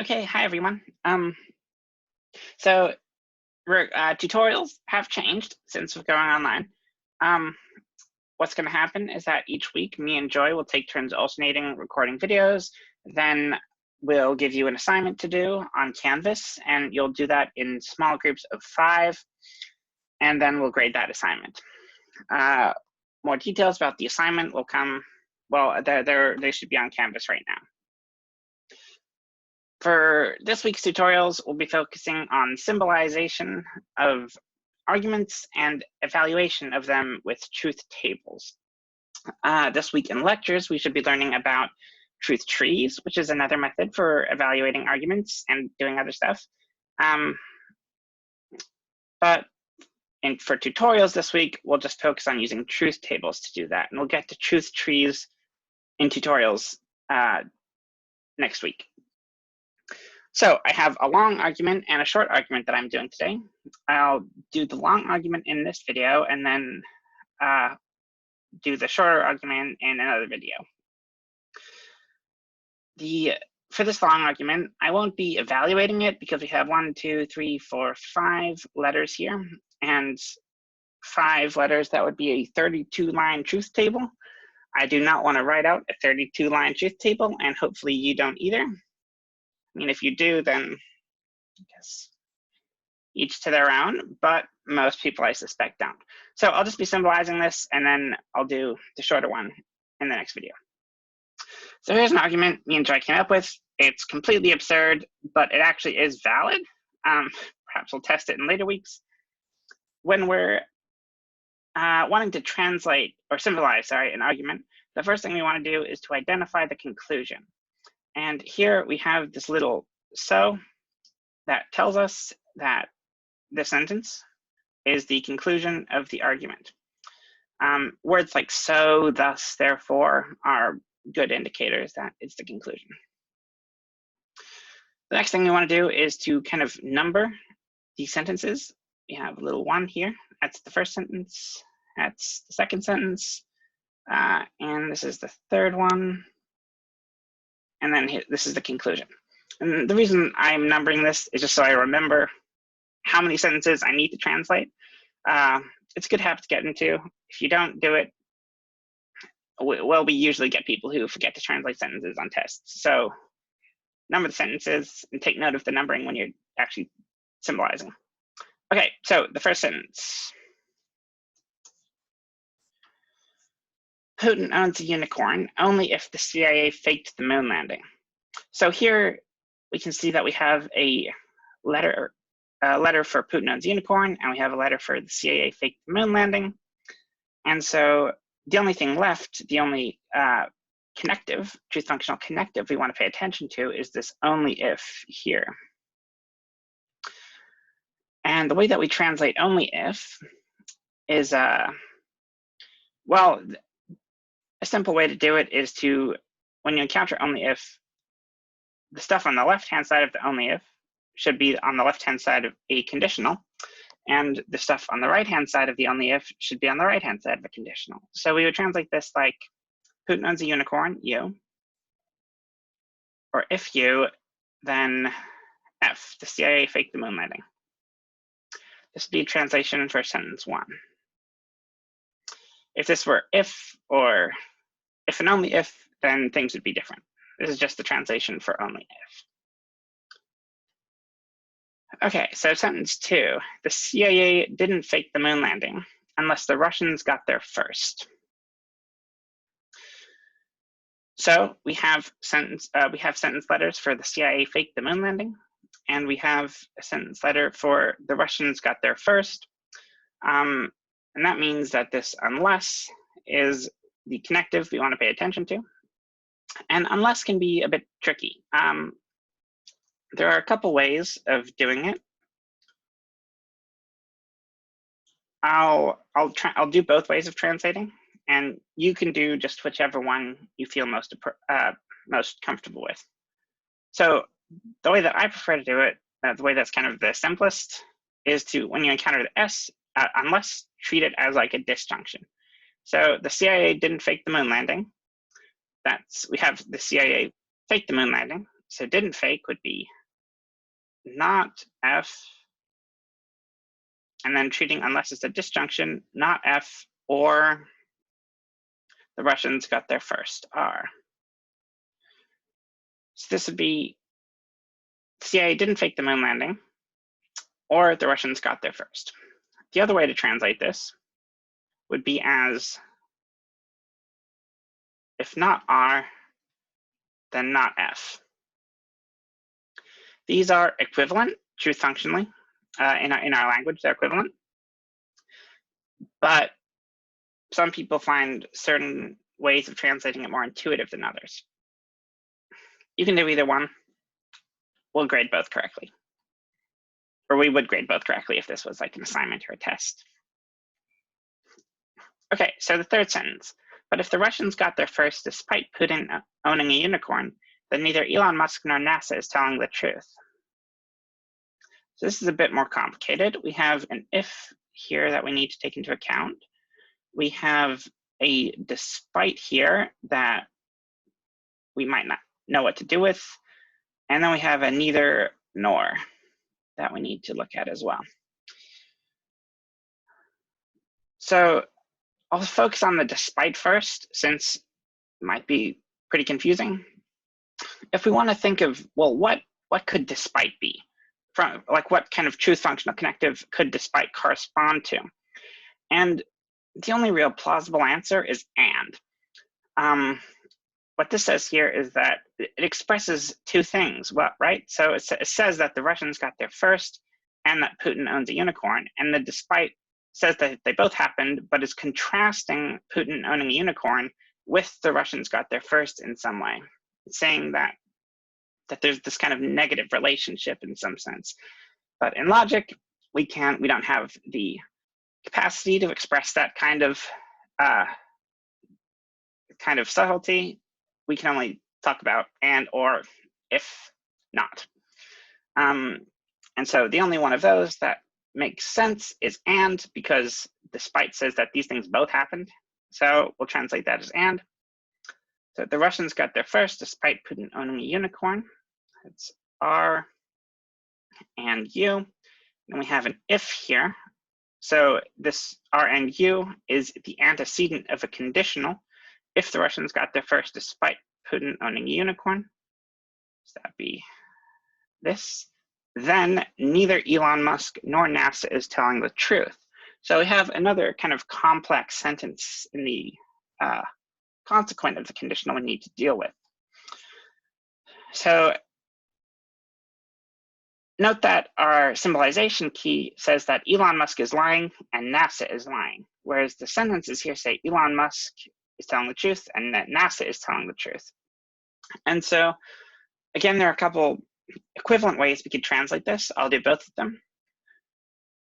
Okay, hi everyone. So tutorials have changed since we're going online. Um, what's going to happen is that each week, me and Joy will take turns alternating recording videos. Then we'll give you an assignment to do on Canvas, and you'll do that in small groups of 5, and then we'll grade that assignment. More details about the assignment will come. Well, they should be on Canvas right now. For this week's tutorials, we'll be focusing on symbolization of arguments and evaluation of them with truth tables. This week in lectures, we should be learning about truth trees, which is another method for evaluating arguments and doing other stuff. But for tutorials this week, we'll just focus on using truth tables to do that. And we'll get to truth trees in tutorials next week. So I have a long argument and a short argument that I'm doing today. I'll do the long argument in this video and then do the shorter argument in another video. For this long argument, I won't be evaluating it because we have 1, 2, 3, 4, 5 letters here, and 5 letters, that would be a 32-line truth table. I do not want to write out a 32-line truth table, and hopefully you don't either. I mean, if you do, then I guess each to their own, but most people I suspect don't. So I'll just be symbolizing this, and then I'll do the shorter one in the next video. So here's an argument me and Joy came up with. It's completely absurd, but it actually is valid. Perhaps we'll test it in later weeks. When we're wanting to translate or symbolize, an argument, the first thing we want to do is to identify the conclusion. And here we have this little so that tells us that this sentence is the conclusion of the argument. Words like so, thus, therefore are good indicators that it's the conclusion. The next thing we want to do is to kind of number these sentences. We have a little 1 here. That's the first sentence. That's the second sentence. And this is the third one. And then here, this is the conclusion. And the reason I'm numbering this is just so I remember how many sentences I need to translate. It's a good habit to get into. If you don't do it, well, we usually get people who forget to translate sentences on tests. So number the sentences and take note of the numbering when you're actually symbolizing. Okay, so the first sentence. Putin owns a unicorn only if the CIA faked the moon landing. So here we can see that we have a letter for Putin owns a unicorn, and we have a letter for the CIA faked the moon landing. And so the only thing left, the only connective, truth functional connective we want to pay attention to is this only if here. And the way that we translate only if is, well, a simple way to do it is to, when you encounter only if, the stuff on the left-hand side of the only if should be on the left-hand side of a conditional, and the stuff on the right-hand side of the only if should be on the right-hand side of a conditional. So we would translate this like, Putin owns a unicorn, you, or if you, then F, the CIA faked the moon landing. This would be a translation for sentence 1. If this were if, or if and only if, then things would be different. This is just the translation for only if. Okay, so sentence 2, the CIA didn't fake the moon landing unless the Russians got there first. So we have sentence letters for the CIA faked the moon landing, and we have a sentence letter for the Russians got there first. And that means that this unless is the connective we want to pay attention to. And unless can be a bit tricky. There are a couple ways of doing it. I'll do both ways of translating, and you can do just whichever one you feel most comfortable with. So the way that I prefer to do it, the way that's kind of the simplest, is to, when you encounter the S, unless, treat it as like a disjunction. So the CIA didn't fake the moon landing. We have the CIA faked the moon landing. So didn't fake would be not F, and then treating unless it's a disjunction, not F, or the Russians got there first, R. So this would be CIA didn't fake the moon landing, or the Russians got there first. The other way to translate this would be as if not R, then not F. These are equivalent, truth functionally, in our language, they're equivalent. But some people find certain ways of translating it more intuitive than others. You can do either one. We'll grade both correctly. Or we would grade both correctly if this was like an assignment or a test. Okay, so the third sentence. But if the Russians got there first despite Putin owning a unicorn, then neither Elon Musk nor NASA is telling the truth. So this is a bit more complicated. We have an if here that we need to take into account. We have a despite here that we might not know what to do with. And then we have a neither nor that we need to look at as well. So I'll focus on the despite first, since it might be pretty confusing. If we want to think of, well, what could despite be? From like what kind of truth functional connective could despite correspond to? And the only real plausible answer is and. What this says here is that it expresses two things, well, right? So it says that the Russians got there first and that Putin owns a unicorn. And the despite says that they both happened, but is contrasting Putin owning a unicorn with the Russians got there first in some way. It's saying that there's this kind of negative relationship in some sense. But in logic, we don't have the capacity to express that kind of subtlety. We can only talk about and or if not. And so the only one of those that makes sense is and, because despite says that these things both happened. So we'll translate that as and. So the Russians got there first despite Putin owning a unicorn. It's R and U. And we have an if here. So this R and U is the antecedent of a conditional. If the Russians got there first despite Putin owning a unicorn, so that'd be this, then neither Elon Musk nor NASA is telling the truth. So we have another kind of complex sentence in the consequent of the conditional we need to deal with. So note that our symbolization key says that Elon Musk is lying and NASA is lying, whereas the sentences here say Elon Musk is telling the truth and that NASA is telling the truth. And so, again, there are a couple equivalent ways we could translate this. I'll do both of them.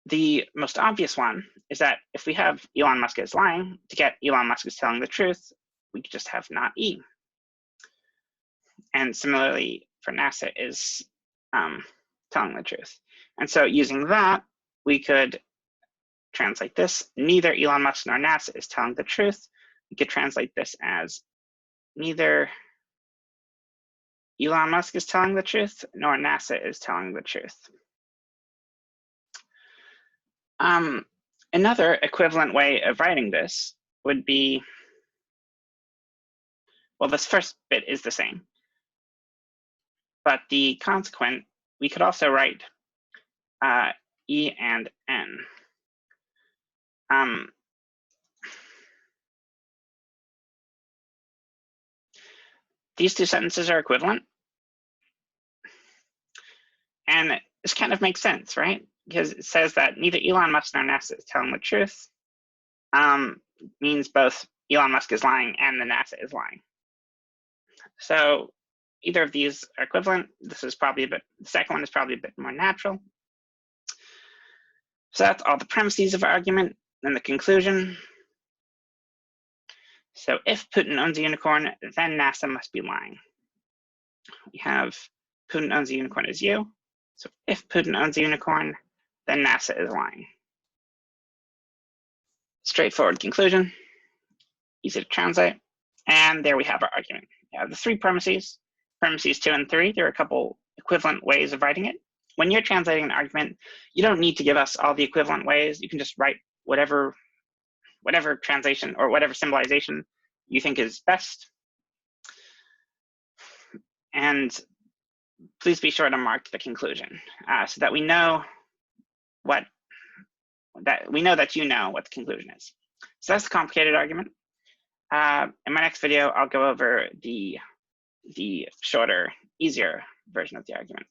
The most obvious one is that if we have Elon Musk is lying, to get Elon Musk is telling the truth, we could just have not E. And similarly for NASA is telling the truth. And so using that, we could translate this. Neither Elon Musk nor NASA is telling the truth. We could translate this as neither Elon Musk is telling the truth, nor NASA is telling the truth. Another equivalent way of writing this would be, well, this first bit is the same, but the consequent, we could also write E and N. These two sentences are equivalent. And this kind of makes sense, right? Because it says that neither Elon Musk nor NASA is telling the truth. Means both Elon Musk is lying and the NASA is lying. So either of these are equivalent. This is probably the second one is probably a bit more natural. So that's all the premises of our argument and the conclusion. So if Putin owns a unicorn, then NASA must be lying. We have Putin owns a unicorn as U. So if Putin owns a unicorn, then NASA is lying. Straightforward conclusion, easy to translate. And there we have our argument. We have the three premises. premises 2 and 3, there are a couple equivalent ways of writing it. When you're translating an argument, you don't need to give us all the equivalent ways. You can just write whatever translation or whatever symbolization you think is best. And please be sure to mark the conclusion so that we know that you know what the conclusion is. So that's the complicated argument. In my next video, I'll go over the shorter, easier version of the argument.